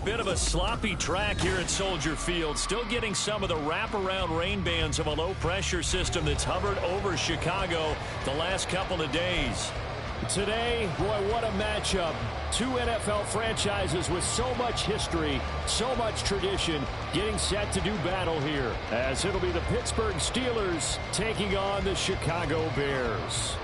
Bit of a sloppy track here at Soldier Field. Still getting some of the wraparound rain bands of a low-pressure system that's hovered over Chicago the last couple of days. Today, boy, what a matchup. Two NFL franchises with so much history, so much tradition, getting set to do battle here, as it'll be the Pittsburgh Steelers taking on the Chicago Bears.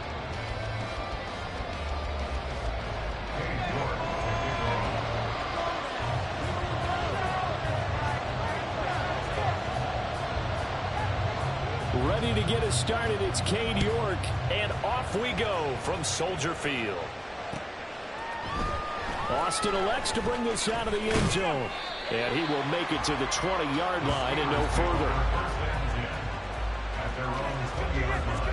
Ready to get us started, it's Cade York, and off we go from Soldier Field. Austin elects to bring this out of the end zone, and he will make it to the 20-yard line and no further. At their own 20-yard line.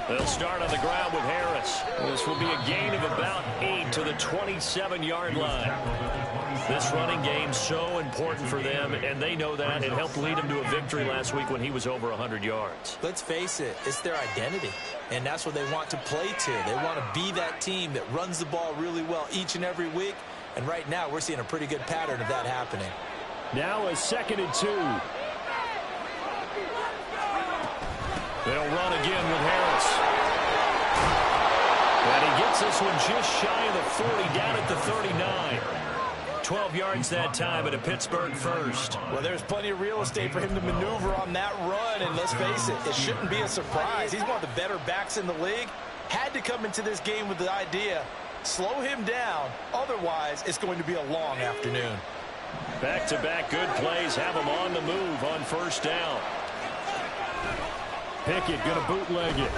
They'll start on the ground with Harris. This will be a gain of about 8 to the 27-yard line. This running game so important for them, and they know that. It helped lead them to a victory last week when he was over 100 yards. Let's face it, it's their identity, and that's what they want to play to. They want to be that team that runs the ball really well each and every week, and right now we're seeing a pretty good pattern of that happening. Now a 2nd and 2. They'll run again with Harris. And he gets this one just shy of the 40, down at the 39. 12 yards that time at a Pittsburgh first. Well, there's plenty of real estate for him to maneuver on that run, and let's face it, it shouldn't be a surprise. He's one of the better backs in the league. Had to come into this game with the idea, slow him down, otherwise it's going to be a long afternoon. Back-to-back good plays have him on the move on first down. Pickett going to bootleg it.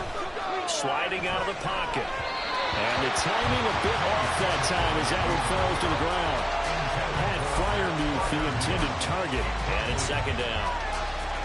Sliding out of the pocket. And the timing a bit off that time as that one falls to the ground. Pat Freiermuth, the intended target. And it's 2nd down.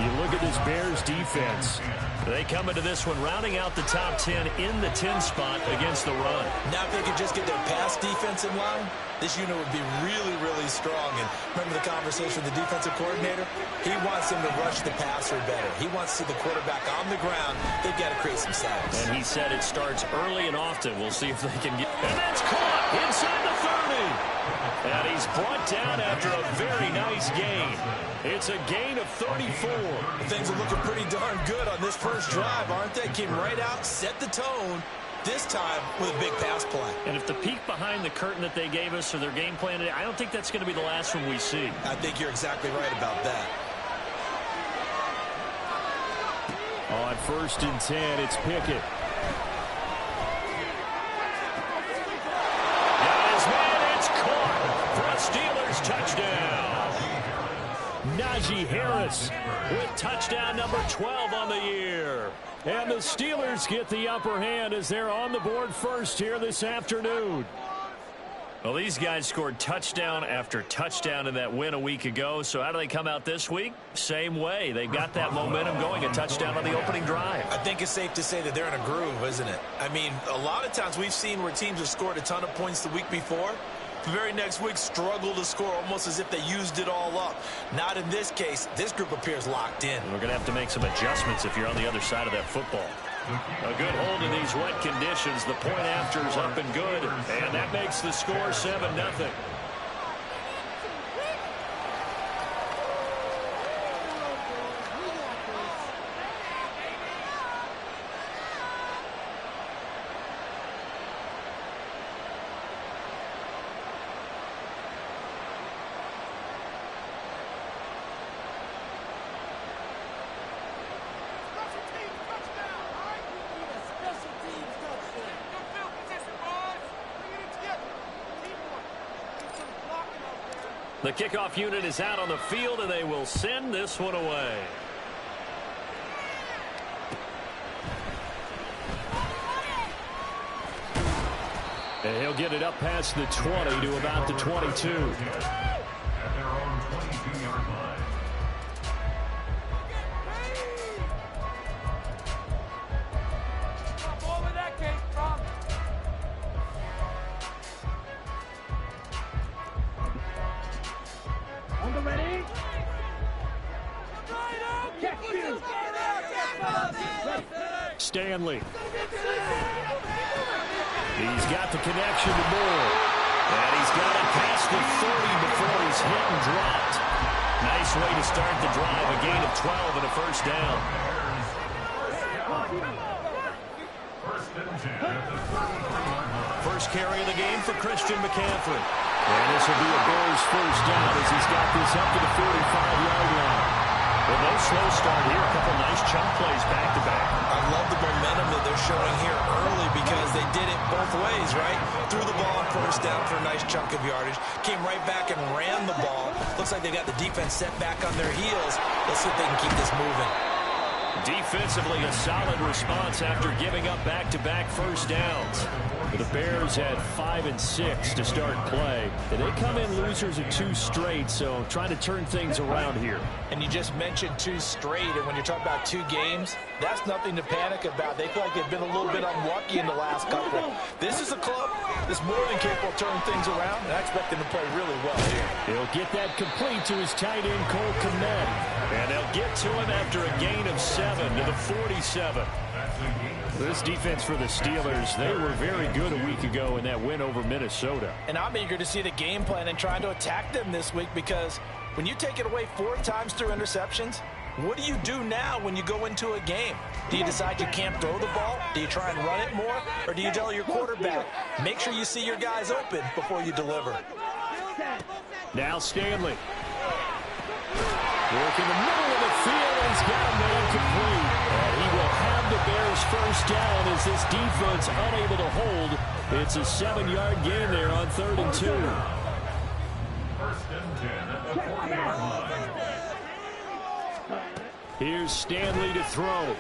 You look at this Bears defense. They come into this one rounding out the top 10 in the 10 spot against the run. Now if they could just get their pass defense in line, this unit would be really, really strong. And remember the conversation with the defensive coordinator? He wants them to rush the passer better. He wants to see the quarterback on the ground. They've got to create some sacks. And he said it starts early and often. We'll see if they can get... And that's caught inside the 30. And he's brought down after a very nice gain. It's a gain of 34. Things are looking pretty darn good on this first drive, aren't they? Came right out, set the tone, this time with a big pass play. And if the peek behind the curtain that they gave us or their game plan, I don't think that's going to be the last one we see. I think you're exactly right about that. On 1st and 10, it's Pickett. Got his man, it's caught for a Steelers touchdown. Najee Harris with touchdown number 12 on the year. And the Steelers get the upper hand as they're on the board first here this afternoon. Well, these guys scored touchdown after touchdown in that win a week ago. So how do they come out this week? Same way. They got that momentum going, a touchdown on the opening drive. I think it's safe to say that they're in a groove, isn't it? I mean, a lot of times we've seen where teams have scored a ton of points the week before, The very next week, struggle to score, almost as if they used it all up. Not in this case. This group appears locked in. We're going to have to make some adjustments if you're on the other side of that football. A good hold in these wet conditions. The point after is up and good, and that makes the score 7-0. The kickoff unit is out on the field, and they will send this one away. And he'll get it up past the 20 to about the 22. At their own 22-yard line. Stanley. He's got the connection to Moore. And he's got it past the 30 before he's hit and dropped. Nice way to start the drive. A gain of 12 and a first down. First carry of the game for Christian McCaffrey. And this will be a Bears first down as he's got this up to the 45-yard line. Well, no slow start here. A couple nice chunk plays back-to-back. I love the momentum that they're showing here early because they did it both ways, right? Threw the ball on first down for a nice chunk of yardage. Came right back and ran the ball. Looks like they got the defense set back on their heels. Let's see if they can keep this moving. Defensively, a solid response after giving up back-to-back first downs. The Bears had 5 and 6 to start play. And they come in losers of 2 straight, so trying to turn things around here. And you just mentioned 2 straight, and when you're talking about 2 games, that's nothing to panic about. They feel like they've been a little bit unlucky in the last couple. This is a club that's more than capable of turning things around, and I expect them to play really well here. He'll get that complete to his tight end, Cole Kmet. And they'll get to him after a gain of 7 to the 47. This defense for the Steelers, they were very good a week ago in that win over Minnesota. And I'm eager to see the game plan and trying to attack them this week because when you take it away 4 times through interceptions, what do you do now when you go into a game? Do you decide you can't throw the ball? Do you try and run it more? Or do you tell your quarterback, make sure you see your guys open before you deliver? Now Stanley. Work in the middle of the field, and he's got a man complete. And he will have the Bears first down as this defense unable to hold. It's a 7-yard gain there on 3rd and 2. First and 10 at the 40-yard line. Here's Stanley to throw.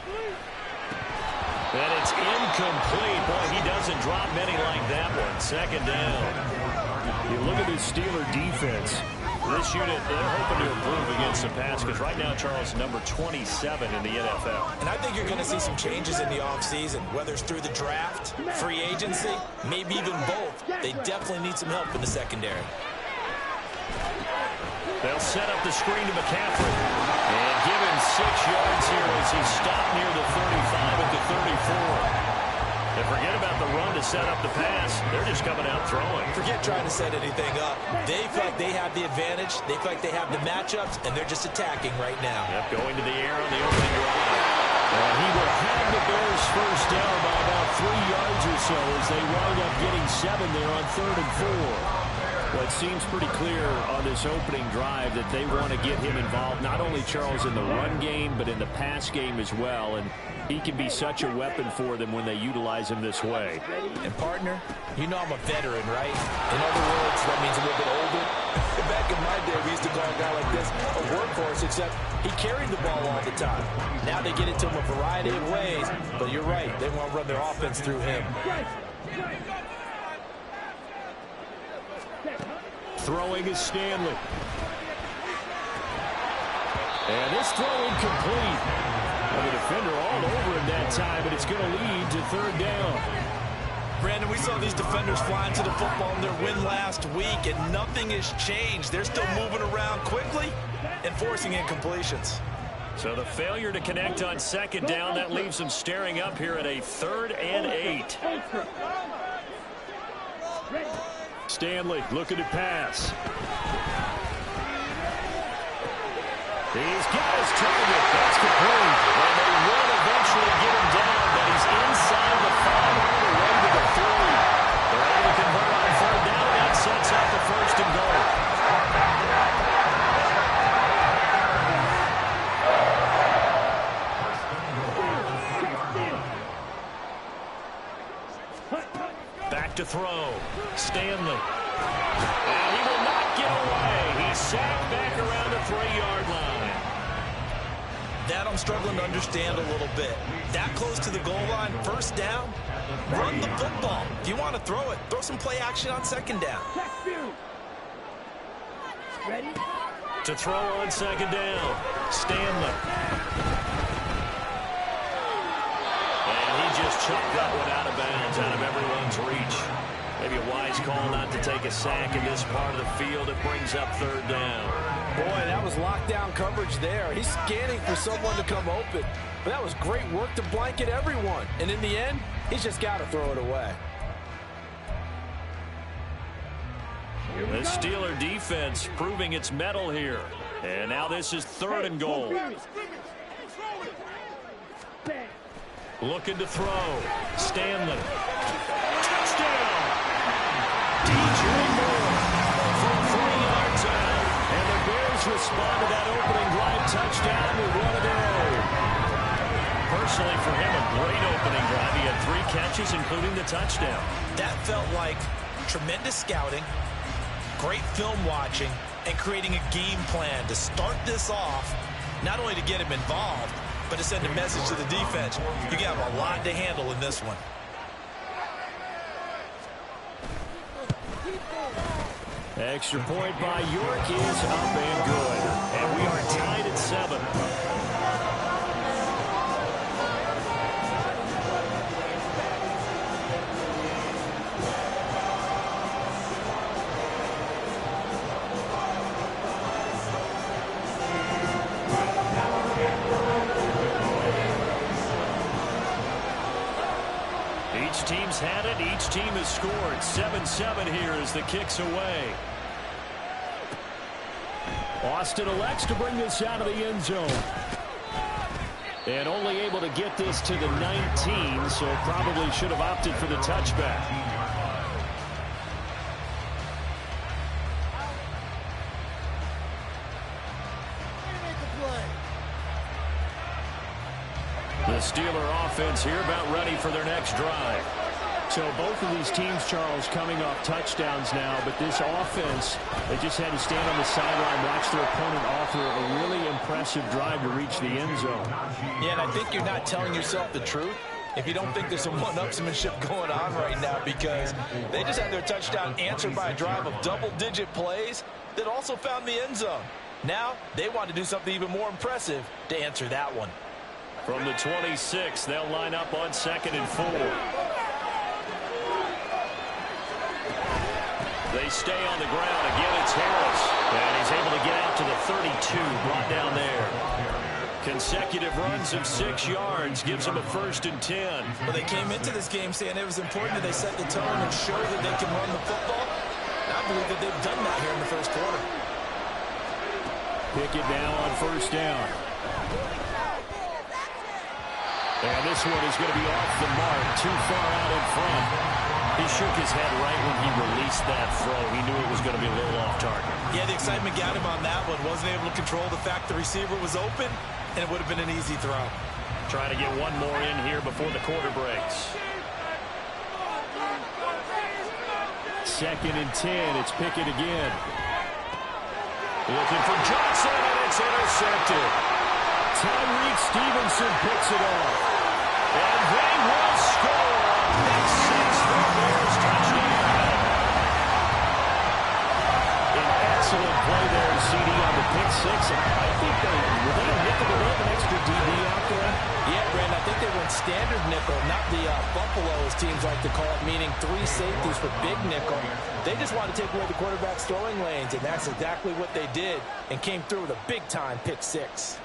And it's incomplete. Boy, he doesn't drop many like that one. 2nd down. You look at this Steeler defense. This unit, they're hoping to improve against the pass because right now, Charles, number 27 in the NFL. And I think you're going to see some changes in the offseason, whether it's through the draft, free agency, maybe even both. They definitely need some help in the secondary. They'll set up the screen to McCaffrey and give him 6 yards here as he stopped near the 35 at the 34. And forget about the run to set up the pass. They're just coming out throwing. Forget trying to set anything up. They feel like they have the advantage. They feel like they have the matchups, and they're just attacking right now. Yep, going to the air on the opening drive. And he will have the Bears first down by about 3 yards or so as they wind up getting 7 there on 3rd and 4. Well, it seems pretty clear on this opening drive that they want to get him involved, not only, Charles, in the run game, but in the pass game as well. And he can be such a weapon for them when they utilize him this way. And, partner, you know I'm a veteran, right? In other words, that means a little bit older. Back in my day, we used to call a guy like this a workhorse, except he carried the ball all the time. Now they get it to him a variety of ways, but you're right. They want to run their offense through him. Throwing is Stanley. And this throw incomplete. Well, the defender all over him that time, but it's going to lead to 3rd down. Brandon, we saw these defenders flying to the football in their win last week, and nothing has changed. They're still moving around quickly and forcing incompletions. So the failure to connect on second down, that leaves them staring up here at a 3rd and 8. Stanley looking to pass. He's got his target. That's complete. And they will eventually get him down, but he's inside the 5 all the way to the 3. They're able to convert on 3rd down, and that sets up the 1st and goal. Back to throw. Stanley. And he will not get away. He's sacked back around the 3-yard line. That I'm struggling to understand a little bit. That close to the goal line, 1st down, run the football. If you want to throw it, throw some play action on 2nd down. Ready? To throw on 2nd down. Stanley. And he just chucked that one out of bounds, out of everyone's reach. Maybe a wise call not to take a sack in this part of the field. It brings up 3rd down. Boy, that was lockdown coverage there. He's scanning for someone to come open. But that was great work to blanket everyone. And in the end, he's just got to throw it away. The Steeler defense proving its mettle here. And now this is 3rd and goal. Looking to throw. Stanley. Touchdown! DJ Moore from 3 yards out. And the Bears respond to that opening drive touchdown with one of their own. Personally, for him, a great opening drive. He had 3 catches, including the touchdown. That felt like tremendous scouting, great film watching, and creating a game plan to start this off, not only to get him involved, but to send a message to the defense. You got a lot to handle in this one. Extra point by York is up and good. And we are tied at 7. Each team's had it. Each team has scored. 7-7 here as the kick's away. Austin elects to bring this out of the end zone. And only able to get this to the 19, so probably should have opted for the touchback. The Steeler offense here about ready for their next drive. So both of these teams, Charles, coming off touchdowns now, but this offense, they just had to stand on the sideline, watch their opponent offer a really impressive drive to reach the end zone. Yeah, and I think you're not telling yourself the truth if you don't think there's some one-upsmanship going on right now, because they just had their touchdown answered by a drive of double-digit plays that also found the end zone. Now they want to do something even more impressive to answer that one. From the 26, they'll line up on 2nd and 4. They stay on the ground. Again, it's Harris. And he's able to get out to the 32, brought down there. Consecutive runs of 6 yards gives them a 1st and 10. Well, they came into this game saying it was important that they set the tone and show that they can run the football. And I believe that they've done that here in the 1st quarter. Pick it now on 1st down. And this one is going to be off the mark, too far out in front. He shook his head right when he released that throw. He knew it was going to be a little off target. Yeah, the excitement got him on that one. Wasn't able to control the fact the receiver was open, and it would have been an easy throw. Trying to get one more in here before the quarter breaks. 2nd and 10. It's Pickett again. Looking for Johnson, and it's intercepted. Tyreek Stevenson picks it off. And they will score. Pick 6 for the Bears. Touchdown. An excellent play there, CD, on the pick 6. And I think were they a nickel to have an extra DB out there? Yeah, Brandon, I think they went standard nickel, not the Buffalo, as teams like to call it, meaning 3 safeties for big nickel. They just want to take away the quarterback's throwing lanes, and that's exactly what they did, and came through with a big-time pick 6.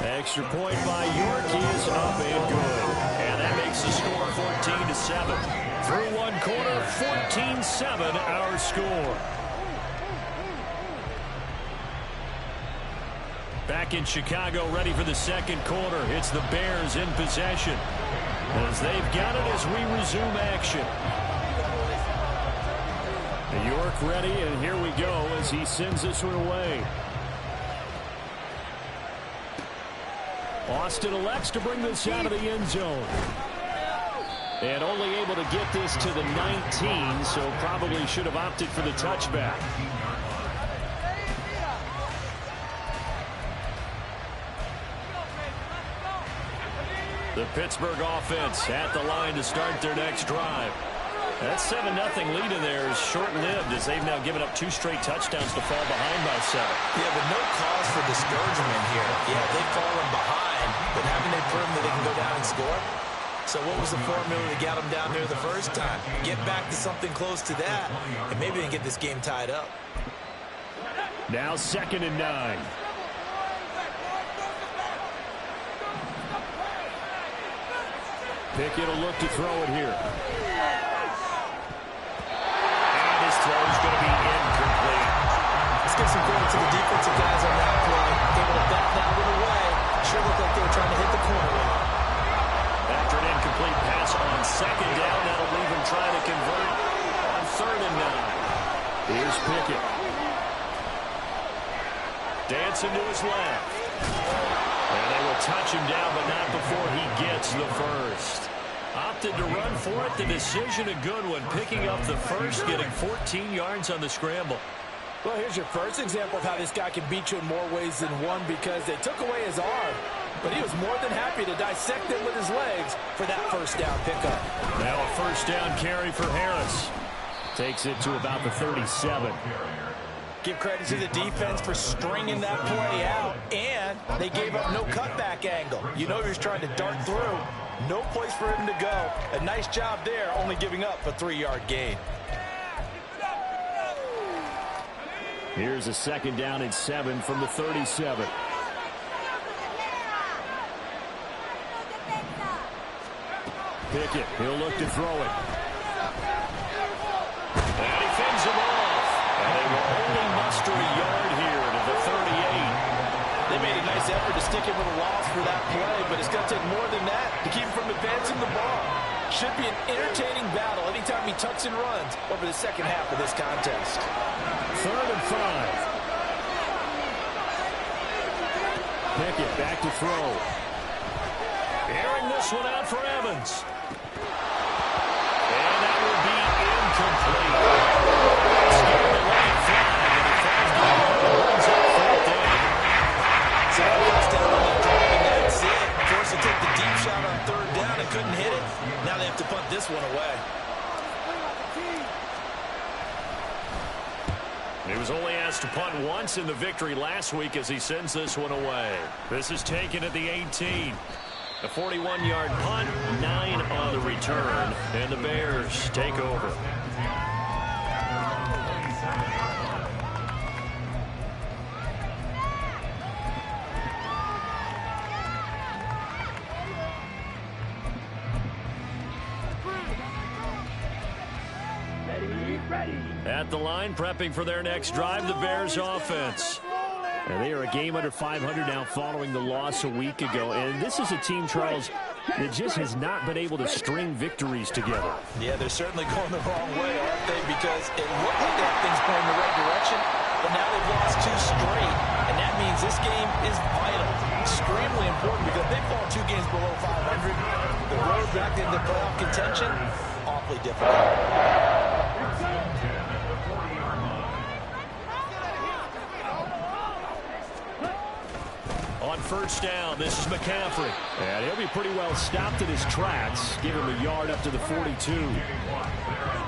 Extra point by York is up and good. And that makes the score 14-7. Through one quarter, 14-7 our score. Back in Chicago, ready for the second quarter. It's the Bears in possession, as they've got it as we resume action. York ready, and here we go as he sends this one away. Austin elects to bring this out of the end zone. And only able to get this to the 19, so probably should have opted for the touchback. The Pittsburgh offense at the line to start their next drive. That 7-0 lead in there is short-lived, as they've now given up 2 straight touchdowns to fall behind by 7. Yeah, but no cause for discouragement here. Yeah, they've fallen behind, but haven't they proven that they can go down and score? So what was the formula that got them down there the first time? Get back to something close to that, and maybe they can get this game tied up. Now 2nd and 9. Pickett will look to throw it here. And his throw is going to be incomplete. Let's give some credit to the defensive guys on that play. Able to bat that one away. Sure looked like they were trying to hit the corner. After an incomplete pass on 2nd down, that'll leave him trying to convert on 3rd and 9. Here's Pickett. Dancing to his left. And they will touch him down, but not before he gets the first. Opted to run for it. The decision a good one. Picking up the first, getting 14 yards on the scramble. Well, here's your first example of how this guy can beat you in more ways than one, because they took away his arm, but he was more than happy to dissect it with his legs for that first down pickup. Now a first down carry for Harris. Takes it to about the 37. Give credit to the defense for stringing that play out, and they gave up no cutback angle. You know he was trying to dart through. No place for him to go. A nice job there, only giving up a 3-yard gain. Here's a 2nd down and 7 from the 37. Pickett, he'll look to throw it. And he fends him off. And they will only muster a yard here to the 38. They made a nice effort to stick him with a loss for that play, but it's going to take more than that to keep him from advancing the ball. Should be an entertaining battle anytime he tucks and runs over the second half of this contest. 3rd and 5. Pickett back to throw. Airing this one out for Evans. And that will be incomplete. Scared the line flag, and he falls down and runs up 4th down. So that was down on that drive, and that's it. Forced to take the deep shot on 3rd down and couldn't hit it. Now they have to punt this one away. He was only asked to punt once in the victory last week as he sends this one away. This is taken at the 18. A 41-yard punt, 9 on the return, and the Bears take over. At the line, prepping for their next drive, the Bears offense. And they are a game under 500 now following the loss a week ago. And this is a team, Charles, that just has not been able to string victories together. Yeah, they're certainly going the wrong way, aren't they? Because it looked like they had things going in the right direction, but now they've lost 2 straight. And that means this game is vital, extremely important, because they fall 2 games below 500. The road back into playoff contention, awfully difficult. On first down, this is McCaffrey. And he'll be pretty well stopped in his tracks. Give him a yard up to the 42.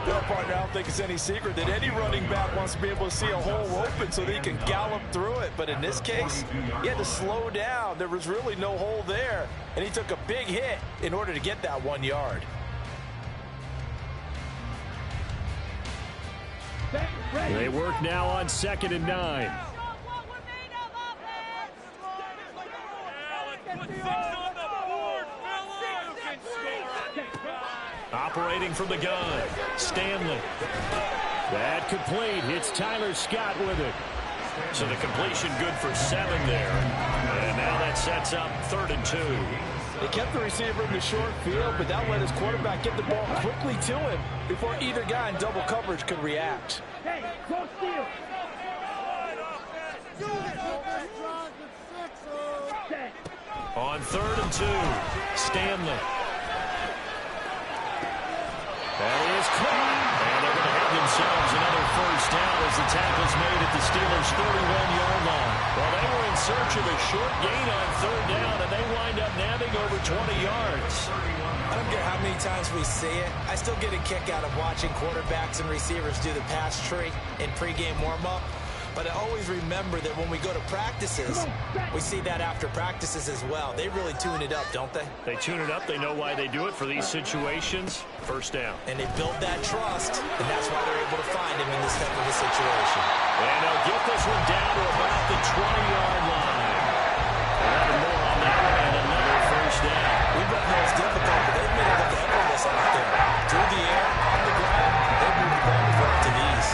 Well, partner, I don't think it's any secret that any running back wants to be able to see a hole open so that he can gallop through it. But in this case, he had to slow down. There was really no hole there, and he took a big hit in order to get that 1 yard. They work now on 2nd and 9. Operating from the gun, Stanley. That complete. It's Tyler Scott with it. So the completion good for 7 there. And now that sets up 3rd and 2. They kept the receiver in the short field, but that let his quarterback get the ball quickly to him before either guy in double coverage could react. On 3rd and 2, Stanley. That is caught. And they're going to have themselves another first down as the tackle's made at the Steelers' 31-yard line. Well, they were in search of a short gain on 3rd down, and they wind up nabbing over 20 yards. I don't care how many times we see it. I still get a kick out of watching quarterbacks and receivers do the pass tree in pregame warm-up. But I always remember that when we go to practices, we see that after practices as well. They really tune it up, don't they? They tune it up. They know why they do it for these situations. First down. And they build that trust, and that's why they're able to find him in this type of a situation. And they'll get this one down to about the 20-yard line. And more on that one, and another first down. We both know it's difficult, but they've made it look effortless out there. Through the air, on the ground, they move the ball with relative ease.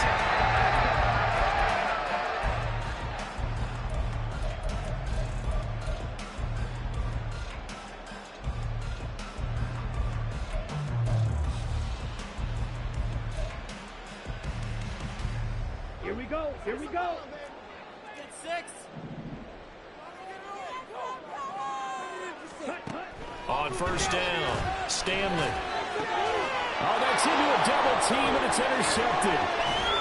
Here we go. Get 6. On first down, Stanley. Oh, that's into a double team, and it's intercepted.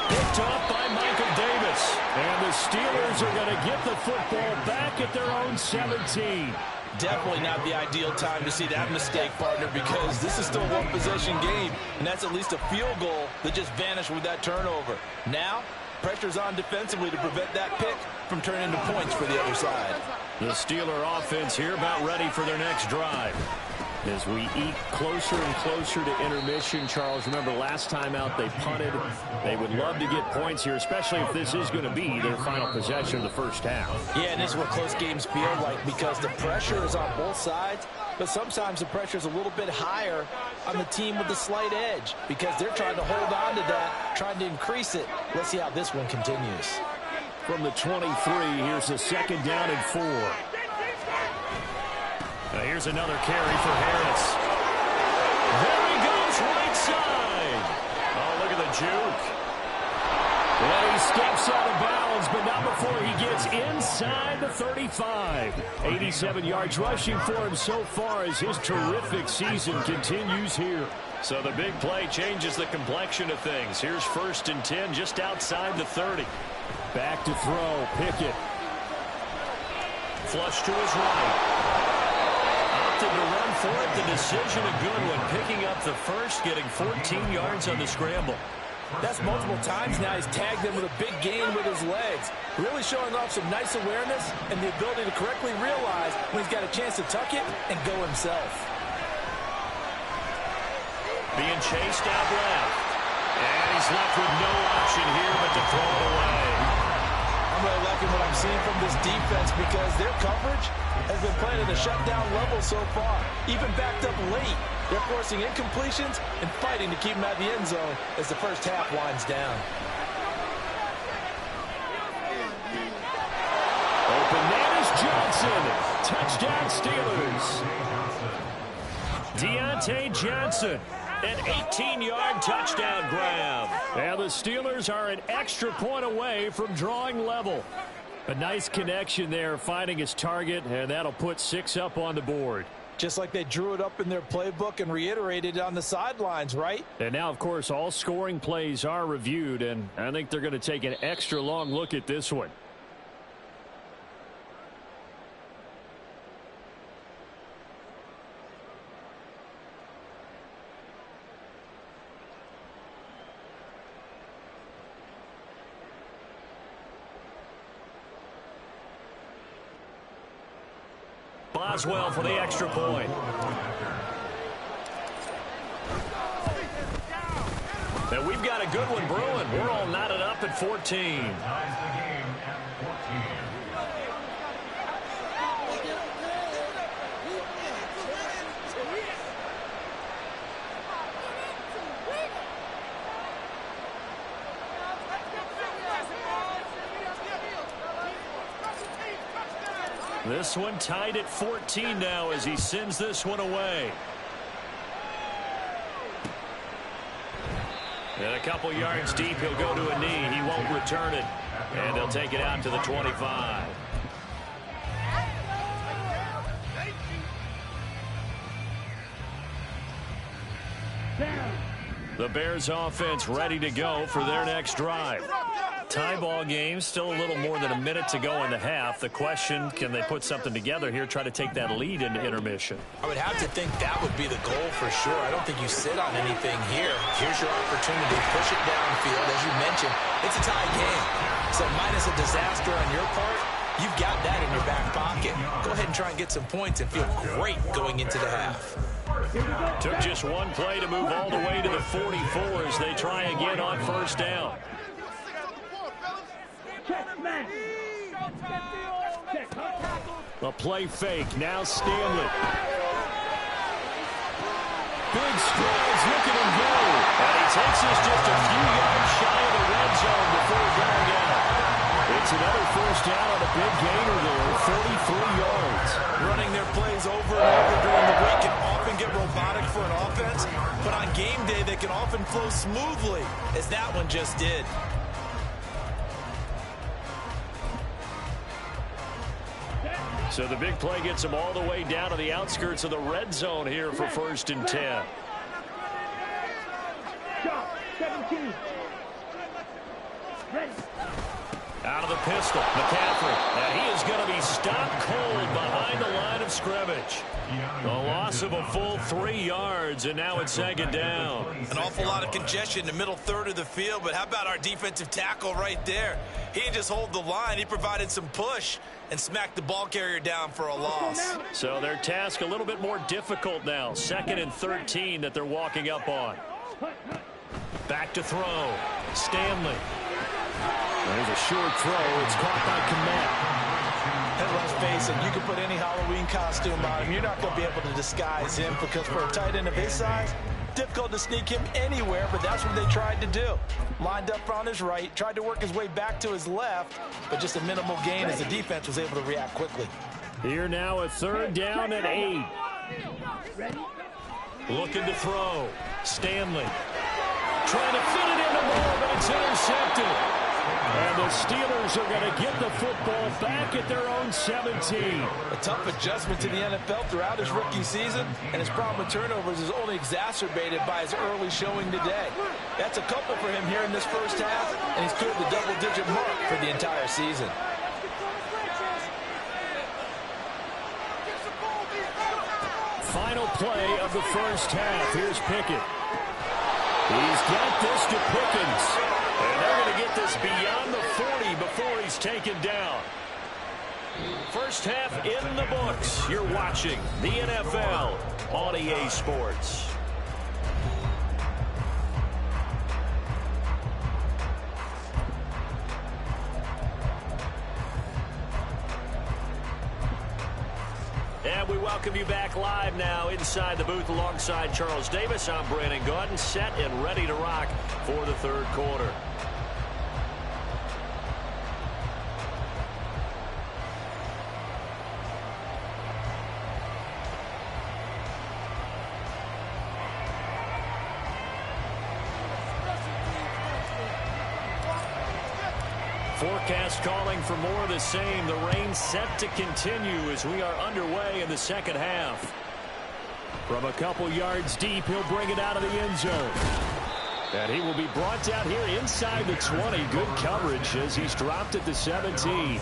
Picked off by Michael Davis. And the Steelers are going to get the football back at their own 17. Definitely not the ideal time to see that mistake, partner, because this is still a one-possession game, and that's at least a field goal that just vanished with that turnover. Now, pressure's on defensively to prevent that pick from turning into points for the other side. The Steeler offense here about ready for their next drive. As we eat closer and closer to intermission, Charles, remember last time out they punted. They would love to get points here, especially if this is going to be their final possession of the first half. Yeah, and this is what close games feel like because the pressure is on both sides, but sometimes the pressure is a little bit higher on the team with the slight edge because they're trying to hold on to that, trying to increase it. Let's see how this one continues. From the 23, here's a 2nd down and 4. Now here's another carry for Harris. There he goes, right side. Oh, look at the juke. Well, he steps out of bounds, but not before he gets inside the 35. 87 yards rushing for him so far as his terrific season continues here. So the big play changes the complexion of things. Here's 1st and 10 just outside the 30. Back to throw, Pickett. Flush to his right. To run for it, the decision a good one, picking up the first, getting 14 yards on the scramble. That's multiple times now. He's tagged them with a big gain with his legs, really showing off some nice awareness and the ability to correctly realize when he's got a chance to tuck it and go himself. Being chased out left, and he's left with no option here but to throw it away. I'm really liking what I'm seeing from this defense because their coverage has been playing at a shutdown level so far. Even backed up late, they're forcing incompletions and fighting to keep them out of the end zone as the first half winds down. Open man is Johnson. Touchdown Steelers. Deontay Johnson, an 18-yard touchdown grab. And the Steelers are an extra point away from drawing level. A nice connection there, finding his target, and that'll put 6 up on the board. Just like they drew it up in their playbook and reiterated it on the sidelines, right? And now, of course, all scoring plays are reviewed, and I think they're going to take an extra long look at this one. Boswell for the extra point. And we've got a good one brewing. We're all knotted up at 14. This one tied at 14 now as he sends this one away. And a couple yards deep, he'll go to a knee. He won't return it. And they'll take it out to the 25. The Bears offense ready to go for their next drive. Tie ball game, still a little more than a minute to go in the half. The question, can they put something together here, try to take that lead into intermission? I would have to think that would be the goal for sure. I don't think you sit on anything here. Here's your opportunity. Push it downfield. As you mentioned, it's a tie game. So minus a disaster on your part, you've got that in your back pocket. Go ahead and try and get some points and feel great going into the half. Took just one play to move all the way to the 44 as they try again on first down. A play fake. Now Stanley. Big strides. Look at him go. And he takes us just a few yards shy of the red zone before going out. It's another first down on a big gainer there. 43 yards. Running their plays over and over during the week can often get robotic for an offense, but on game day they can often flow smoothly, as that one just did. So the big play gets them all the way down to the outskirts of the red zone here for 1st and 10. 17. Ready. Out of the pistol, McCaffrey. And he is going to be stopped cold behind the line of scrimmage. A loss of a full 3 yards, and now it's 2nd down. An awful lot of congestion in the middle third of the field, but how about our defensive tackle right there? He didn't just hold the line, he provided some push and smacked the ball carrier down for a loss. So their task a little bit more difficult now. 2nd and 13 that they're walking up on. Back to throw. Stanley. There's a short throw. It's caught by Komet. And let's face it, you can put any Halloween costume on him. You're not going to be able to disguise him because for a tight end of his size, difficult to sneak him anywhere, but that's what they tried to do. Lined up on his right, tried to work his way back to his left, but just a minimal gain as the defense was able to react quickly. Here now a 3rd down and 8. Looking to throw. Stanley. Trying to fit it in the ball, but it's intercepted. And the Steelers are going to get the football back at their own 17. A tough adjustment to the NFL throughout his rookie season, and his problem with turnovers is only exacerbated by his early showing today. That's a couple for him here in this first half, and he's cleared the double-digit mark for the entire season. Final play of the first half. Here's Pickett. He's got this to Pickens. And they're going to get this beyond the 40 before he's taken down. First half in the books. You're watching the NFL on EA Sports. And we welcome you back live now inside the booth alongside Charles Davis. I'm Brandon Gaudin, set and ready to rock for the 3rd quarter. Forecast calling for more of the same. The rain set to continue as we are underway in the 2nd half. From a couple yards deep, he'll bring it out of the end zone. And he will be brought down here inside the 20. Good coverage as he's dropped at the 17.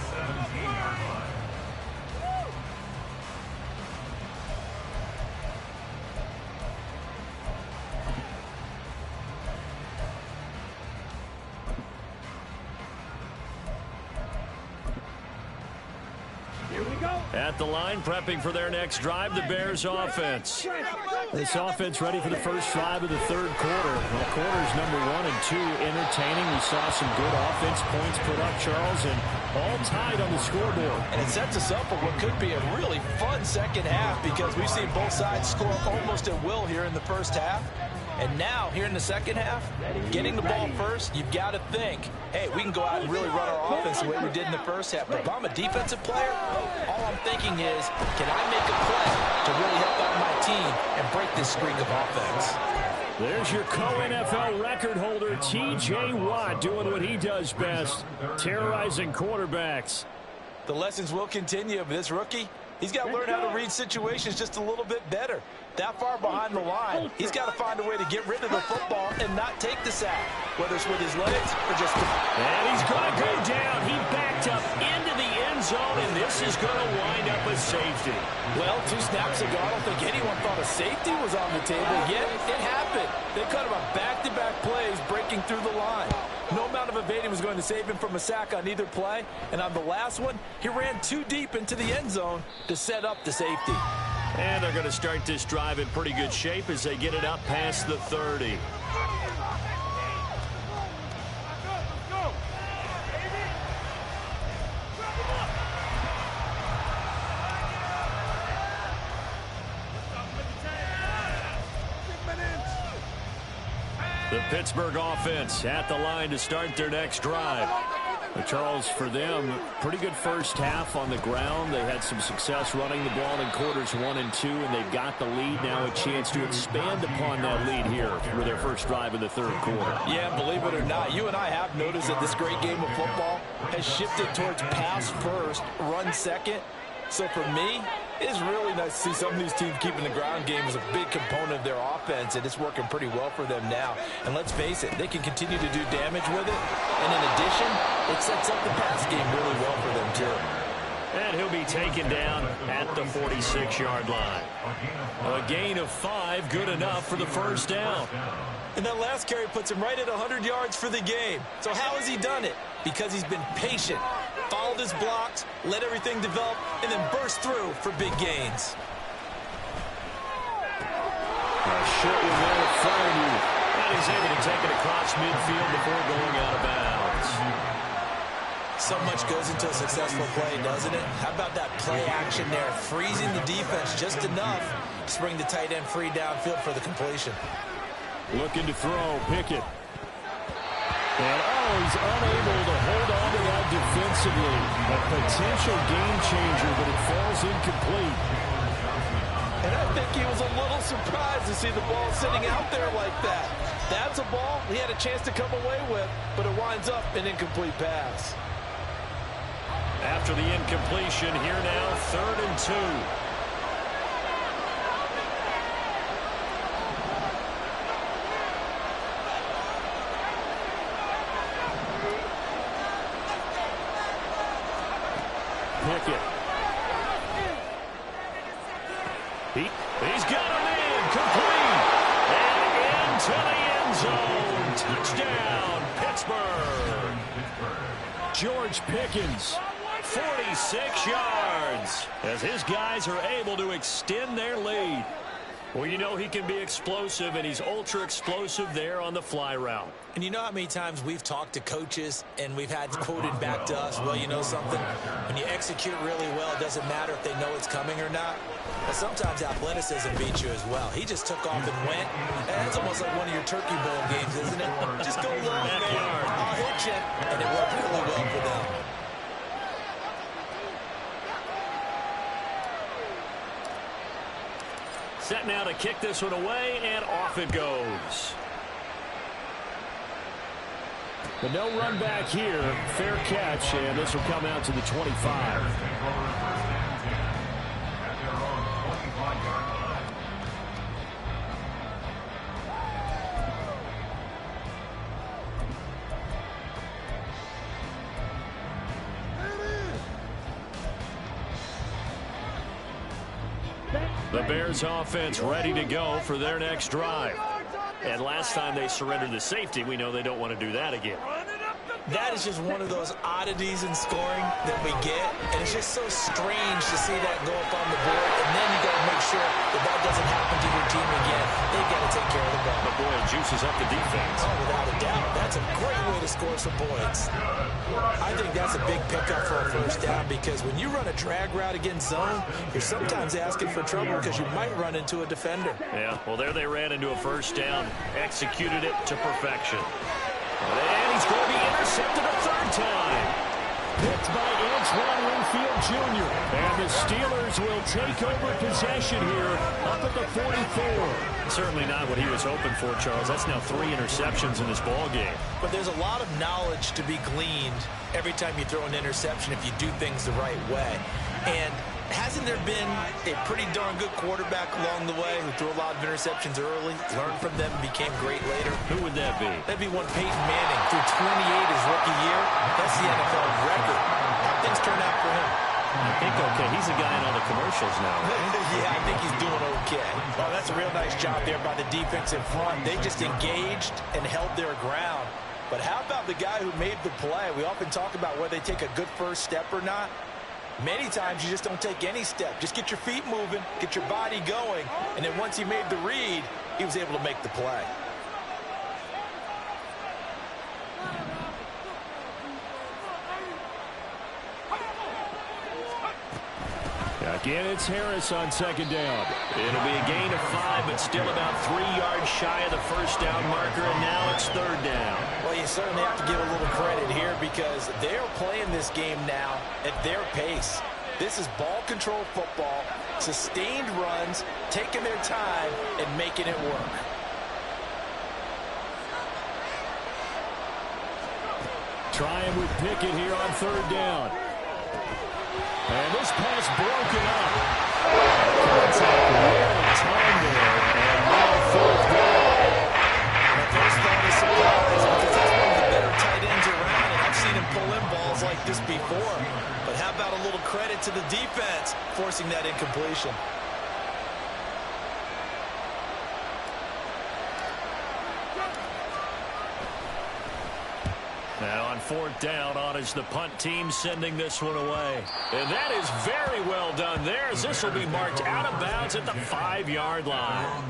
Here we go. At the line, prepping for their next drive, the Bears offense. This offense ready for the first drive of the third quarter. Well, quarters number 1 and 2 entertaining. We saw some good offense points put up, Charles, and all tied on the scoreboard. And it sets us up for what could be a really fun second half because we've seen both sides score almost at will here in the first half. And now, here in the second half, getting the ball first, you've got to think, hey, we can go out and really run our offense the way we did in the first half. But if I'm a defensive player, all I'm thinking is, can I make a play to really help out my team and break this streak of offense? There's your co-NFL record holder, T.J. Watt, doing what he does best, terrorizing quarterbacks. The lessons will continue, but this rookie, he's got to learn how to read situations just a little bit better. That far behind the line, he's got to find a way to get rid of the football and not take the sack, whether it's with his legs or just... And he's going to go down. He backed up into the end zone, and this is going to wind up a safety. Well, 2 snaps ago, I don't think anyone thought a safety was on the table, yet it happened. They cut him on back-to-back plays breaking through the line. No amount of evading was going to save him from a sack on either play, and on the last one, he ran too deep into the end zone to set up the safety. And they're going to start this drive in pretty good shape as they get it up past the 30. The Pittsburgh offense at the line to start their next drive. But Charles, for them, pretty good first half on the ground. They had some success running the ball in quarters 1 and 2, and they've got the lead now, a chance to expand upon that lead here for their first drive in the third quarter. Yeah, believe it or not, you and I have noticed that this great game of football has shifted towards pass first, run second. So for me, it's really nice to see some of these teams keeping the ground game as a big component of their offense, and it's working pretty well for them now. And let's face it, they can continue to do damage with it. And in addition, it sets up the pass game really well for them, too. And he'll be taken down at the 46-yard line. A gain of 5, good enough for the first down. And that last carry puts him right at 100 yards for the game. So how has he done it? Because he's been patient, followed his blocks, let everything develop, and then burst through for big gains. A short one there in front of you. And he's able to take it across midfield before going out of bounds. So much goes into a successful play, doesn't it? How about that play action there, freezing the defense just enough to bring the tight end free downfield for the completion. Looking to throw, Pickett. And he's unable to hold on to that defensively. A potential game changer, but it falls incomplete. And I think he was a little surprised to see the ball sitting out there like that. That's a ball he had a chance to come away with, but it winds up an incomplete pass. After the incompletion, here now, 3rd and 2. Pickett. He's got him in, complete, and into the end zone. Touchdown, Pittsburgh. George Pickens, 46 yards, as his guys are able to extend their lead. Well, you know he can be explosive, and he's ultra-explosive there on the fly route. And you know how many times we've talked to coaches and we've had quoted back to us, well, you know something? When you execute really well, it doesn't matter if they know it's coming or not. But sometimes athleticism beats you as well. He just took off and went. And it's almost like one of your Turkey Bowl games, isn't it? Just go long, man. I'll hit you. And it worked really well for them. Set now to kick this one away, and off it goes. But no run back here. Fair catch, and this will come out to the 25. The Bears offense ready to go for their next drive. And last time they surrendered the safety, we know they don't want to do that again. Run it up the That is just one of those oddities in scoring that we get, and it's just so strange to see that go up on the board, and then you got to make sure that that doesn't happen to your team again. They've got to take care of the ball. But boy, it juices up the defense. Oh, without a doubt. That's a great way to score some points. I think that's a big pickup for a first down, because when you run a drag route against zone, you're sometimes asking for trouble because you might run into a defender. Yeah, well, there they ran into a first down, executed it to perfection. And he's going to be intercepted a third time. Picked by Antoine Winfield Jr. And the Steelers will take over possession here up at the 44. Certainly not what he was hoping for, Charles. That's now 3 interceptions in this ball game. But there's a lot of knowledge to be gleaned every time you throw an interception if you do things the right way. And hasn't there been a pretty darn good quarterback along the way who threw a lot of interceptions early, learned from them, and became great later? Who would that be? That'd be one Peyton Manning. Threw 28 his rookie year. That's the NFL record. How things turn out for him? I think okay. He's a guy in all the commercials now, right? Yeah, I think he's doing okay. Well, that's a real nice job there by the defense in front. They just engaged and held their ground. But how about the guy who made the play? We often talk about whether they take a good first step or not. Many times you just don't take any step. Just get your feet moving, get your body going, and then once he made the read, he was able to make the play. Again, it's Harris on second down. It'll be a gain of 5, but still about 3 yards shy of the first down marker, and now it's third down. Well, you certainly have to give a little credit here because they're playing this game now at their pace. This is ball control football, sustained runs, taking their time, and making it work. Trying with Pickett here on third down. And this pass broken up. Contact well timed there, and now fourth down. My first thought is surprise because that's one of the better tight ends around, and I've seen him pull in balls like this before. But how about a little credit to the defense forcing that incompletion? Now on fourth down, on is the punt team sending this one away. And that is very well done there, as this will be marked out of bounds at the 5-yard line.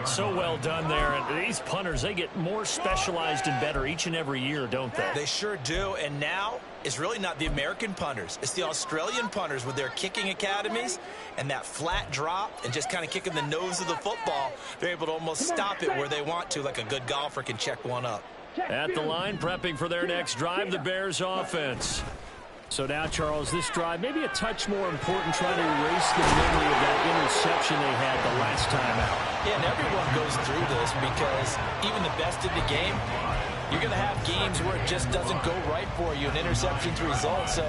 So well done there. And these punters, they get more specialized and better each and every year, don't they? They sure do. And now it's really not the American punters. It's the Australian punters with their kicking academies and that flat drop and just kind of kicking the nose of the football. They're able to almost stop it where they want to, like a good golfer can check one up. At the line, prepping for their next drive, the Bears offense. So now, Charles, this drive maybe a touch more important, trying to erase the memory of that interception they had the last time out. Yeah, and everyone goes through this because even the best in the game, you're going to have games where it just doesn't go right for you, and interceptions result. So,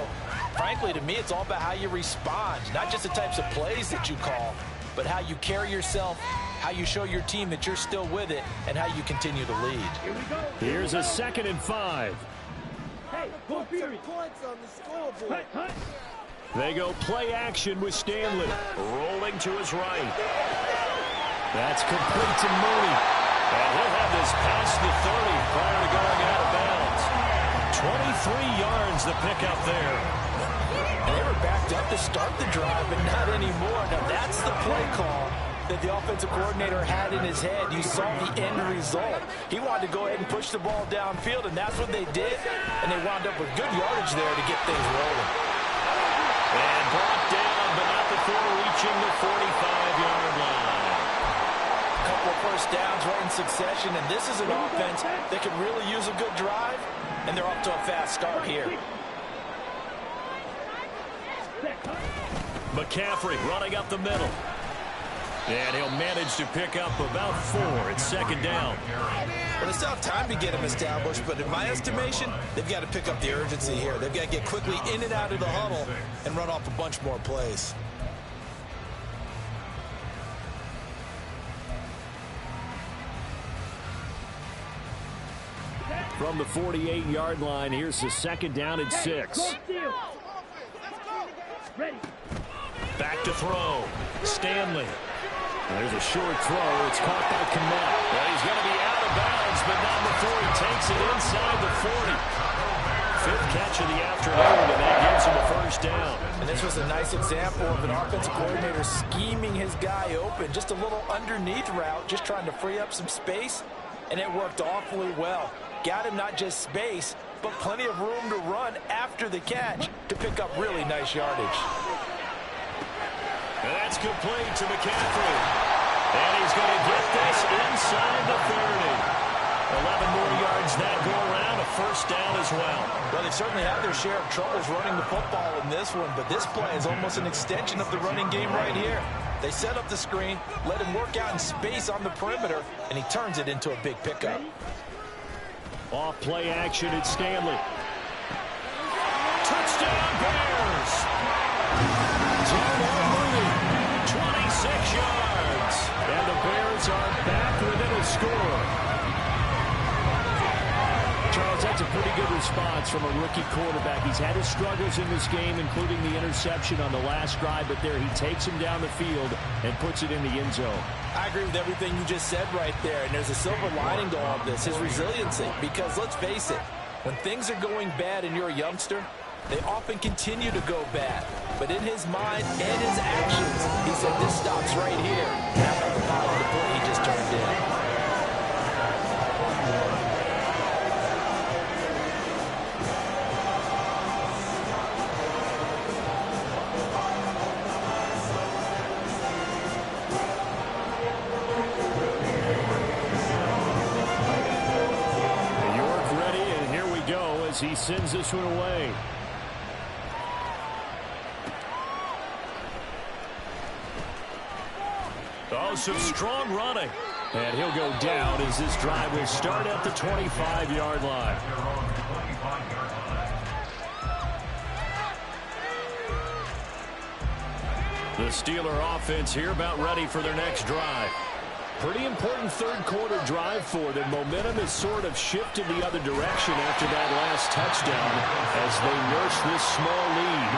frankly, to me, it's all about how you respond, not just the types of plays that you call, but how you carry yourself, how you show your team that you're still with it, and how you continue to lead. Here's a 2nd and 5. Hey, go period. Points on the scoreboard. They go play action with Stanley. Rolling to his right. That's complete to Mooney. And he'll have this past the 30 prior to going out of bounds. 23 yards the pickup there. And they were backed up to start the drive, but not anymore. Now that's the play call that the offensive coordinator had in his head. You saw the end result. He wanted to go ahead and push the ball downfield, and that's what they did. And they wound up with good yardage there to get things rolling. And brought down, but not before reaching the 45-yard line. A couple of first downs right in succession, and this is an offense that can really use a good drive, and they're off to a fast start here. McCaffrey running up the middle. And he'll manage to pick up about 4 at 2nd down. Well, they still have time to get him established, but in my estimation, they've got to pick up the urgency here. They've got to get quickly in and out of the huddle and run off a bunch more plays. From the 48-yard line, here's the 2nd down and 6. Back to throw. Stanley. There's a short throw. It's caught by Kmet. Well, he's going to be out of bounds, but not before he takes it inside the 40. fifth catch of the afternoon, and that gives him a first down. And this was a nice example of an offensive coordinator scheming his guy open. Just a little underneath route, just trying to free up some space, and it worked awfully well. Got him not just space, but plenty of room to run after the catch to pick up really nice yardage. And that's complete to McCaffrey. And he's going to get this inside the 30. 11 more yards that go around, a first down as well. Well, they've certainly had their share of troubles running the football in this one, but this play is almost an extension of the running game right here. They set up the screen, let him work out in space on the perimeter, and he turns it into a big pickup. Off play action at Stanley. Touchdown Bears! Tyler Mooney, 26 yards. And the Bears are back within a score. Charles, that's a pretty good response from a rookie quarterback. He's had his struggles in this game, including the interception on the last drive, but there he takes him down the field and puts it in the end zone. I agree with everything you just said right there, and there's a silver lining to all of this, his resiliency. Because let's face it, when things are going bad and you're a youngster, they often continue to go bad. But in his mind and his actions, he said, this stops right here. How about the bottom of the play he just turned in? He sends this one away. Oh, some strong running. And he'll go down as this drive will start at the 25-yard line. The Steeler offense here about ready for their next drive. Pretty important third quarter drive for them. Momentum has sort of shifted the other direction after that last touchdown as they nurse this small lead.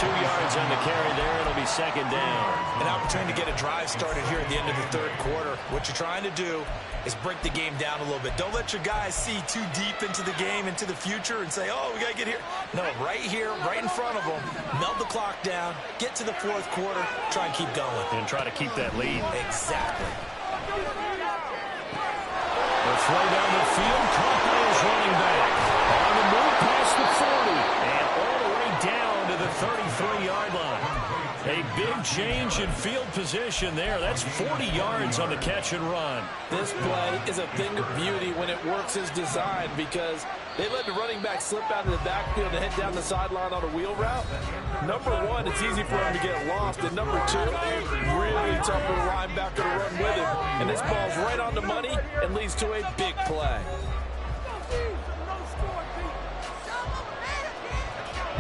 2 yards on the carry there. It'll be second down. An opportunity to get a drive started here at the end of the third quarter. What you're trying to do is break the game down a little bit. Don't let your guys see too deep into the game, into the future, and say, oh, we got to get here. No, right here, right in front of them, melt the clock down, get to the fourth quarter, try and keep going. And try to keep that lead. Exactly. The throw down the field, caught by his running back. On the move past the 40, and all the way down to the 33-yard line. A big change in field position there. That's 40 yards on the catch and run. This play is a thing of beauty when it works as designed because they let the running back slip out of the backfield and head down the sideline on a wheel route. Number one, it's easy for him to get lost. And number two, really tough for the linebacker to run with him. And this ball's right on the money and leads to a big play.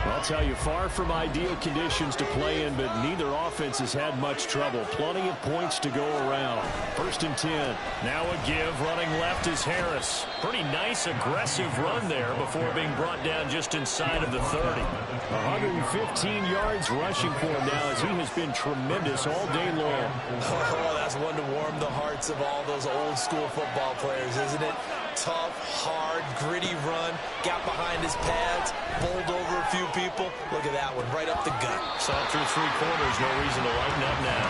I'll tell you, far from ideal conditions to play in, but neither offense has had much trouble. Plenty of points to go around. First and 10. Now a give. Running left is Harris. Pretty nice, aggressive run there before being brought down just inside of the 30. 115 yards rushing for him now as he has been tremendous all day long. Oh, that's one to warm the hearts of all those old school football players, isn't it? Tough, hard, gritty run. Got behind his pads, bowled over a few people. Look at that one, right up the gut. Saw through three quarters, no reason to lighten up now.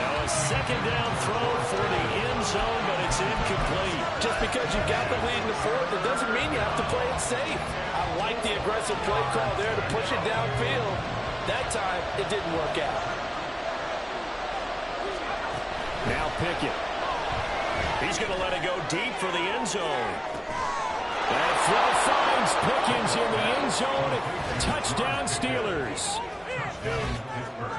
Now a second down throw for the end zone, but it's incomplete. Just because you got the lead in the fourth, it doesn't mean you have to play it safe. I like the aggressive play call there to push it downfield. That time, it didn't work out. Now Pickett. He's going to let it go deep for the end zone. That throw finds Pickens in the end zone. Touchdown Steelers.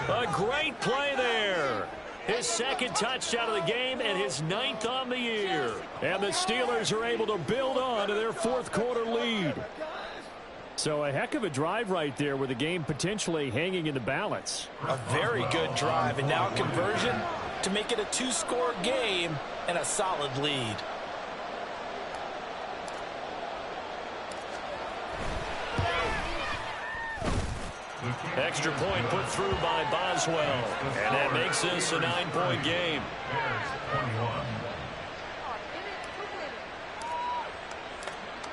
A great play there. His second touchdown of the game and his 9th on the year. And the Steelers are able to build on to their fourth quarter lead. So a heck of a drive right there with the game potentially hanging in the balance. A very good drive, and now a conversion to make it a 2-score game and a solid lead. Extra point put through by Boswell. And that makes this a 9-point game.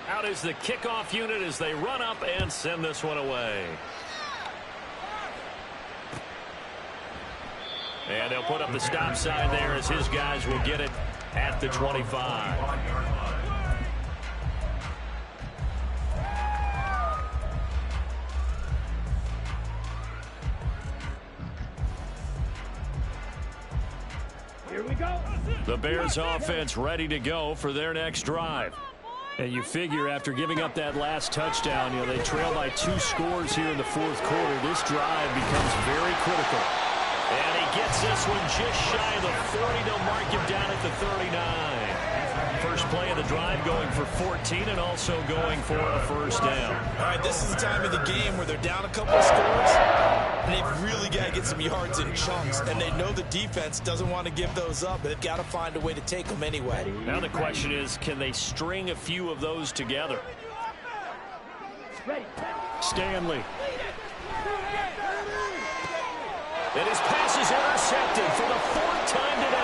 Out is the kickoff unit as they run up and send this one away. And they'll put up the stop sign there as his guys will get it at the 25. Here we go. The Bears offense ready to go for their next drive. And you figure after giving up that last touchdown, they trail by 2 scores here in the fourth quarter. This drive becomes very critical. And he gets this one just shy of the 40. They'll mark him down at the 39. First play of the drive going for 14 and also going for a first down. All right, this is the time of the game where they're down a couple of scores, and they've really got to get some yards in chunks, and they know the defense doesn't want to give those up, but they've got to find a way to take them anyway. Now the question is, can they string a few of those together? Stanley. And his pass is intercepted for the 4th time today.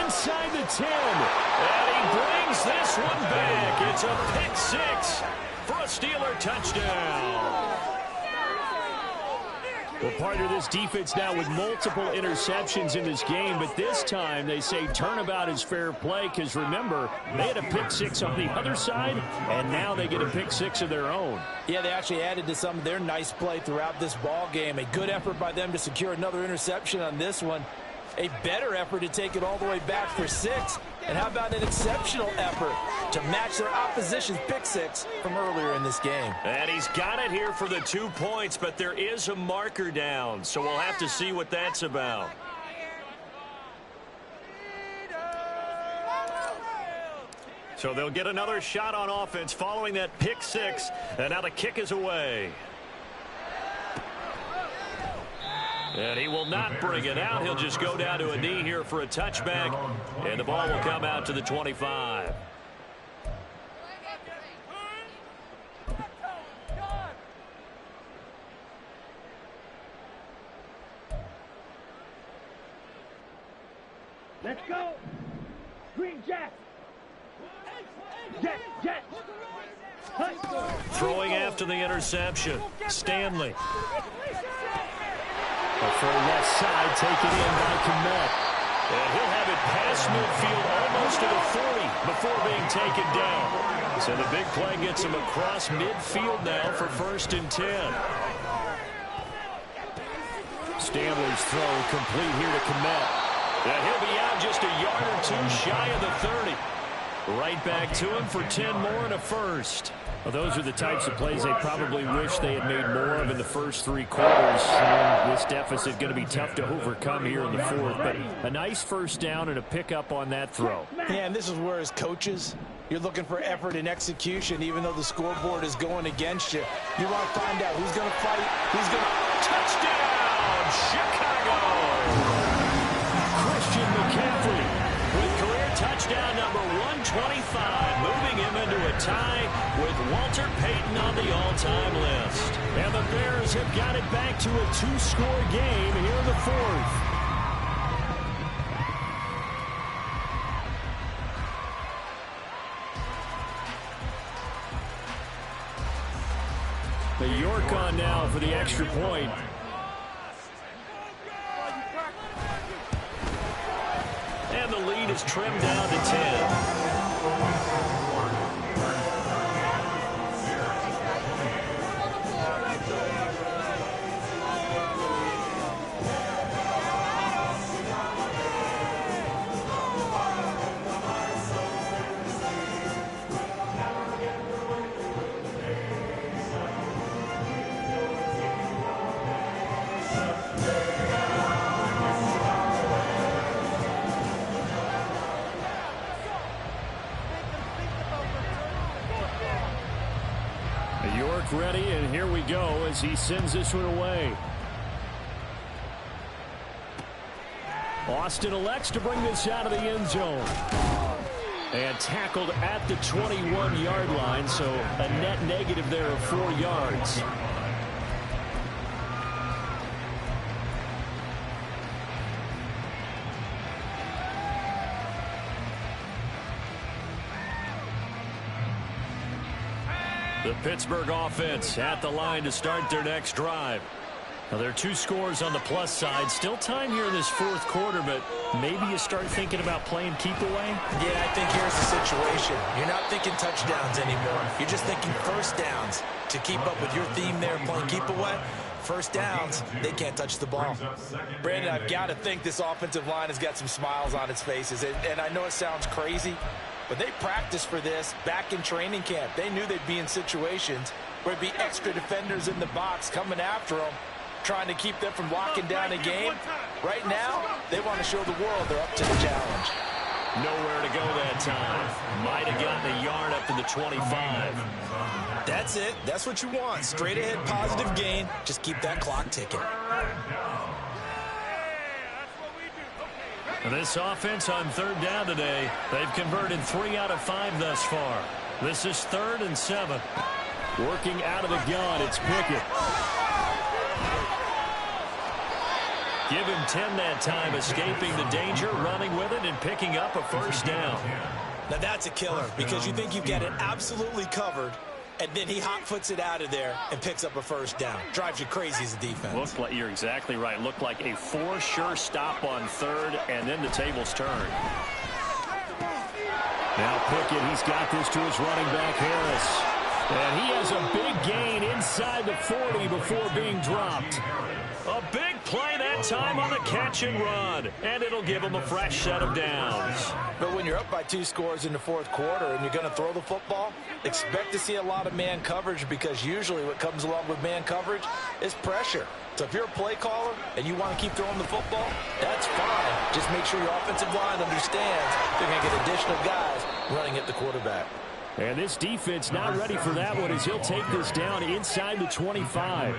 Inside the 10. And he brings this one back. It's a pick 6 for a Steeler touchdown. Well, part of this defense now with multiple interceptions in this game, but this time they say turnabout is fair play because, remember, they had a pick 6 on the other side, and now they get a pick 6 of their own. Yeah, they actually added to some of their nice play throughout this ball game. A good effort by them to secure another interception on this one. A better effort to take it all the way back for 6. And how about an exceptional effort to match their opposition's pick 6 from earlier in this game? And he's got it here for the 2 points, but there is a marker down, so we'll have to see what that's about. So they'll get another shot on offense following that pick 6, and now the kick is away. And he will not bring it out. He'll just go down to a knee here for a touchback, and the ball will come out to the 25. Let's go. Green Jack. Jet. Throwing after the interception. Stanley. For left side, taken in by Komet. And he'll have it past midfield almost to the 40 before being taken down. So the big play gets him across midfield now for 1st and 10. Stanley's throw complete here to Komet. And he'll be out just a yard or 2 shy of the 30. Right back to him for 10 more and a first. Well, those are the types of plays they probably wish they had made more of in the first 3 quarters. And this deficit going to be tough to overcome here in the 4th. But a nice first down and a pickup on that throw. Yeah, and this is where, as coaches, you're looking for effort and execution, even though the scoreboard is going against you. You want to find out who's going to fight, who's going to... Touchdown, Chicago! Christian McCaffrey with career touchdown number 125, moving him into a tie with Walter Payton on the all-time list. And the Bears have got it back to a 2-score game here in the 4th. The York on now for the extra point. And the lead is trimmed down to 10. Ready, and here we go as he sends this one away. Austin elects to bring this out of the end zone. And tackled at the 21-yard line, so a net negative there of 4 yards. The Pittsburgh offense at the line to start their next drive. Now, there are 2 scores on the plus side. Still time here in this fourth quarter, but maybe you start thinking about playing keep away? Yeah, I think here's the situation. You're not thinking touchdowns anymore. You're just thinking first downs. To keep up with your theme there, playing keep away, first downs, they can't touch the ball. Brandon, I've got to think this offensive line has got some smiles on its faces. And I know it sounds crazy, but they practiced for this back in training camp. They knew they'd be in situations where there'd be extra defenders in the box coming after them, trying to keep them from locking down a game. Right now, they want to show the world they're up to the challenge. Nowhere to go that time. Might have gotten a yard up to the 25. That's it. That's what you want. Straight ahead positive gain. Just keep that clock ticking. This offense on third down today, they've converted 3 out of 5 thus far. This is 3rd and 7. Working out of the gun, it's Pickett. Give him 10 that time, escaping the danger, running with it, and picking up a first down. Now that's a killer because you think you've got it absolutely covered, and then he hot-foots it out of there and picks up a first down. Drives you crazy as a defense. Looks like you're exactly right. Looked like a for-sure stop on third, and then the tables turn. Now Pickett, he's got this to his running back, Harris. And he has a big gain inside the 40 before being dropped. A big play that time on the catch and run. And it'll give him a fresh set of downs. But when you're up by 2 scores in the fourth quarter and you're going to throw the football, expect to see a lot of man coverage because usually what comes along with man coverage is pressure. So if you're a play caller and you want to keep throwing the football, that's fine. Just make sure your offensive line understands they're going to get additional guys running at the quarterback. And this defense not ready for that one as he'll take this down inside the 25.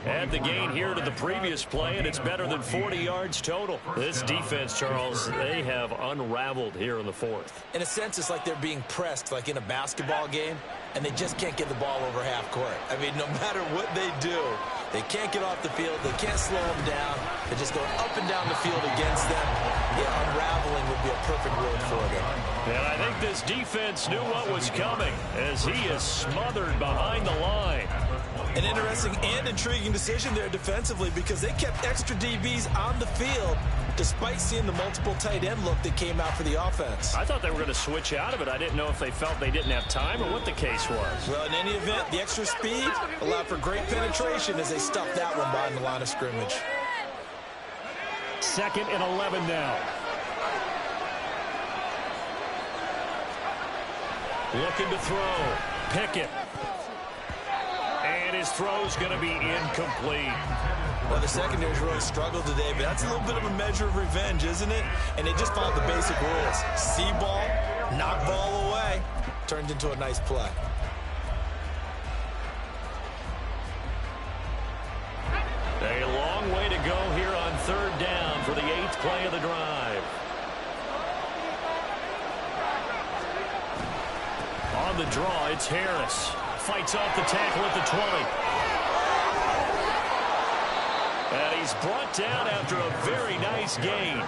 Add the gain here to the previous play, and it's better than 40 yards total. This defense, Charles, they have unraveled here in the fourth. In a sense, it's like they're being pressed like in a basketball game, and they just can't get the ball over half court. I mean, no matter what they do, they can't get off the field. They can't slow them down. They're just going up and down the field against them. Yeah, unraveling would be a perfect word for them. And I think this defense knew what was coming as he is smothered behind the line. An interesting and intriguing decision there defensively because they kept extra DBs on the field despite seeing the multiple tight end look that came out for the offense. I thought they were going to switch out of it. I didn't know if they felt they didn't have time or what the case was. Well, in any event, the extra speed allowed for great penetration as they stuffed that one behind the line of scrimmage. 2nd and 11 now. Looking to throw. Pickett. And his throw's going to be incomplete. Well, the secondary's really struggled today, but that's a little bit of a measure of revenge, isn't it? And they just followed the basic rules. See ball, knock ball away. Turned into a nice play. A long way to go here on third down for the 8th play of the drive. On the draw, it's Harris. Fights off the tackle at the 20. And he's brought down after a very nice gain.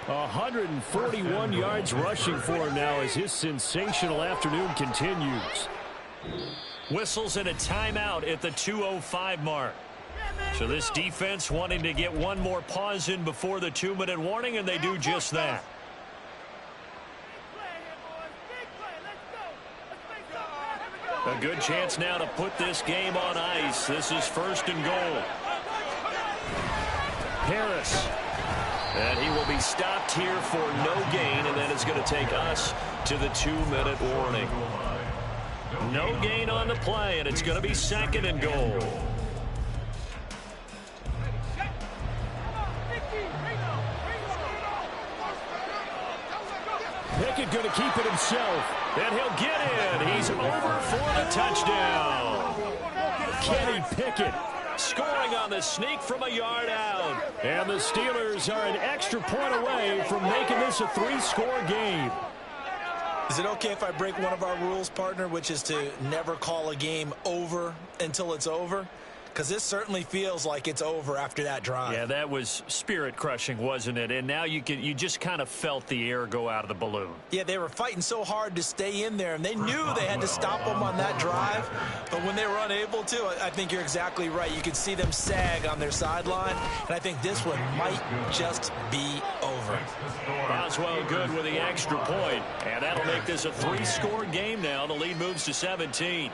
141 yards rushing for him now as his sensational afternoon continues. Whistles and a timeout at the 2:05 mark. So this defense wanting to get one more pause in before the 2-minute warning, and they do just that. A good chance now to put this game on ice. This is 1st and goal. Harris. And he will be stopped here for no gain, and that is going to take us to the 2-minute warning. No gain on the play, and it's going to be 2nd and goal. Pickett going to keep it himself, and he'll get in. He's over for the touchdown. Kenny Pickett scoring on the sneak from a yard out. And the Steelers are an extra point away from making this a 3-score game. Is it okay if I break one of our rules, partner, which is to never call a game over until it's over? because this certainly feels like it's over after that drive. Yeah, that was spirit-crushing, wasn't it? And now you just kind of felt the air go out of the balloon. Yeah, they were fighting so hard to stay in there, and they knew they had to stop them on that drive. But when they were unable to, I think you're exactly right. You could see them sag on their sideline, and I think this one might just be over. Boswell good with the extra point, and that'll make this a 3-score game now. The lead moves to 17.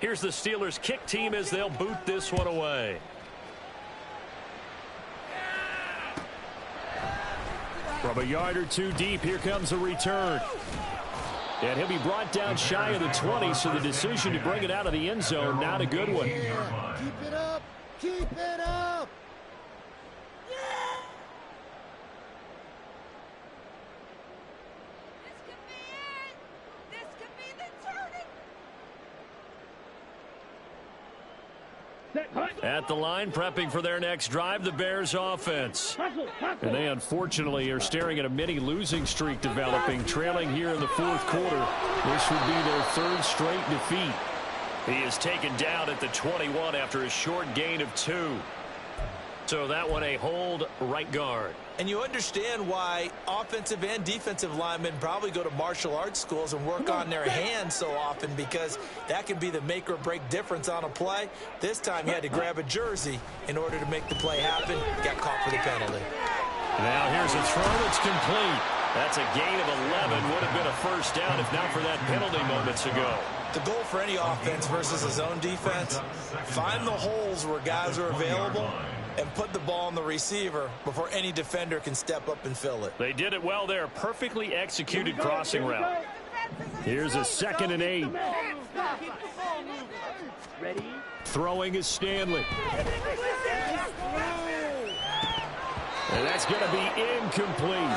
Here's the Steelers kick team as they'll boot this one away. From a yard or two deep, here comes a return. And he'll be brought down shy of the 20, so the decision to bring it out of the end zone, not a good one. Keep it up. Keep it up. At the line, prepping for their next drive, the Bears offense. And they unfortunately are staring at a mini losing streak developing, trailing here in the fourth quarter. This would be their 3rd straight defeat. He is taken down at the 21 after a short gain of 2. So that one a hold right guard. And you understand why offensive and defensive linemen probably go to martial arts schools and work on their hands so often, because that can be the make or break difference on a play. This time he had to grab a jersey in order to make the play happen. Got caught for the penalty. Now here's a throw that's complete. That's a gain of 11. Would have been a first down if not for that penalty moments ago. The goal for any offense versus a zone defense, find the holes where guys are available and put the ball on the receiver before any defender can step up and fill it. They did it well there. Perfectly executed crossing route. Here's a 2nd and 8. Ready? Throwing is Stanley. And that's going to be incomplete.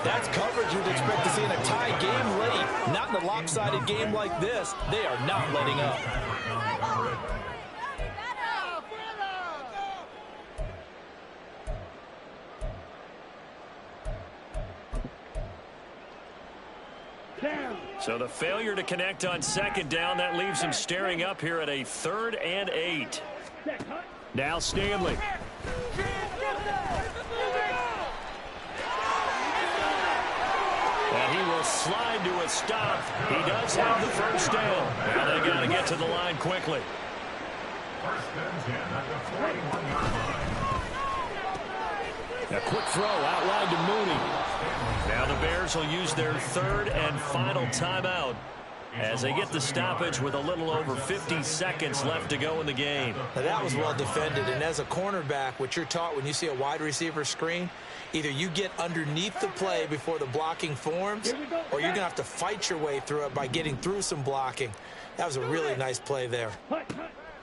That's coverage you'd expect to see in a tie game late. Not in a lopsided game like this. They are not letting up. So the failure to connect on 2nd down, that leaves him staring up here at a 3rd and 8. Now Stanley. And he will slide to a stop. He does have the first down. Now they got to get to the line quickly. 1st and 10 at the 41-yard line. A quick throw out wide to Mooney. Now the Bears will use their 3rd and final timeout as they get the stoppage with a little over 50 seconds left to go in the game. Now that was well defended, and as a cornerback, what you're taught when you see a wide receiver screen, either you get underneath the play before the blocking forms, or you're going to have to fight your way through it by getting through some blocking. That was a really nice play there.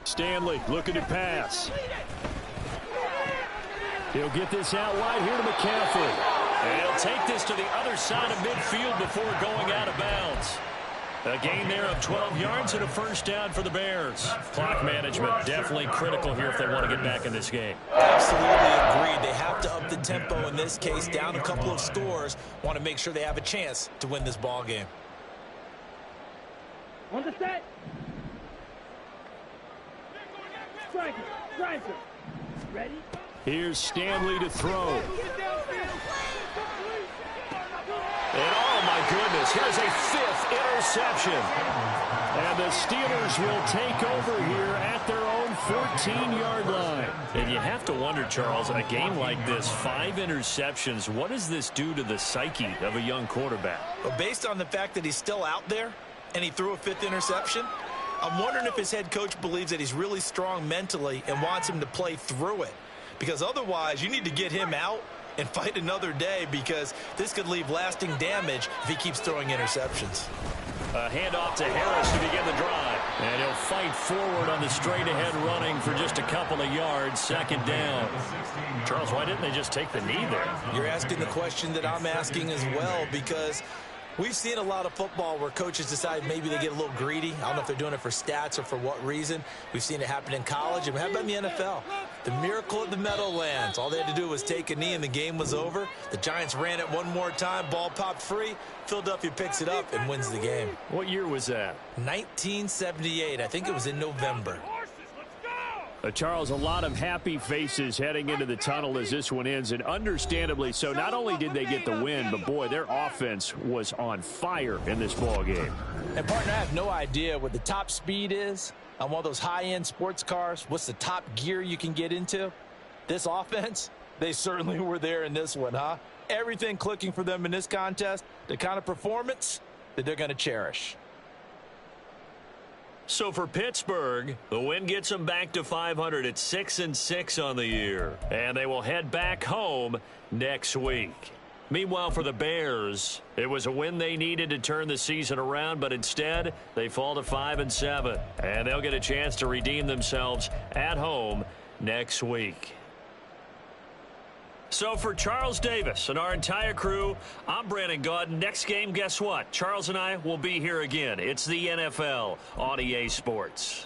Stanley looking to pass. He'll get this out wide here to McCaffrey. And he'll take this to the other side of midfield before going out of bounds. A gain there of 12 yards and a first down for the Bears. Clock management definitely critical here if they want to get back in this game. Absolutely agreed. They have to up the tempo in this case, down a couple of scores. Want to make sure they have a chance to win this ball game. On the set. Striker. Striker. Ready? Here's Stanley to throw. And oh my goodness, here's a 5th interception. And the Steelers will take over here at their own 14-yard line. And you have to wonder, Charles, in a game like this, 5 interceptions, what does this do to the psyche of a young quarterback? But based on the fact that he's still out there and he threw a 5th interception, I'm wondering if his head coach believes that he's really strong mentally and wants him to play through it. Because otherwise, you need to get him out and fight another day, because this could leave lasting damage if he keeps throwing interceptions. A handoff to Harris to begin the drive. And he'll fight forward on the straight-ahead running for just a couple of yards. Second down. Charles, why didn't they just take the knee there? You're asking the question that I'm asking as well, because we've seen a lot of football where coaches decide maybe they get a little greedy. I don't know if they're doing it for stats or for what reason. We've seen it happen in college, and how about in the NFL? The miracle of the Meadowlands. All they had to do was take a knee, and the game was over. The Giants ran it one more time. Ball popped free. Philadelphia picks it up and wins the game. What year was that? 1978. I think it was in November. Charles, a lot of happy faces heading into the tunnel as this one ends, and understandably so. Not only did they get the win, but, boy, their offense was on fire in this ball game. And, partner, I have no idea what the top speed is on one of those high-end sports cars. What's the top gear you can get into? This offense, they certainly were there in this one, huh? Everything clicking for them in this contest, the kind of performance that they're going to cherish. So for Pittsburgh, the win gets them back to 500 at 6-6 on the year. And they will head back home next week. Meanwhile, for the Bears, it was a win they needed to turn the season around, but instead they fall to 5-7. And they'll get a chance to redeem themselves at home next week. So for Charles Davis and our entire crew, I'm Brandon Gaudin. Next game, guess what? Charles and I will be here again. It's the NFL on EA Sports.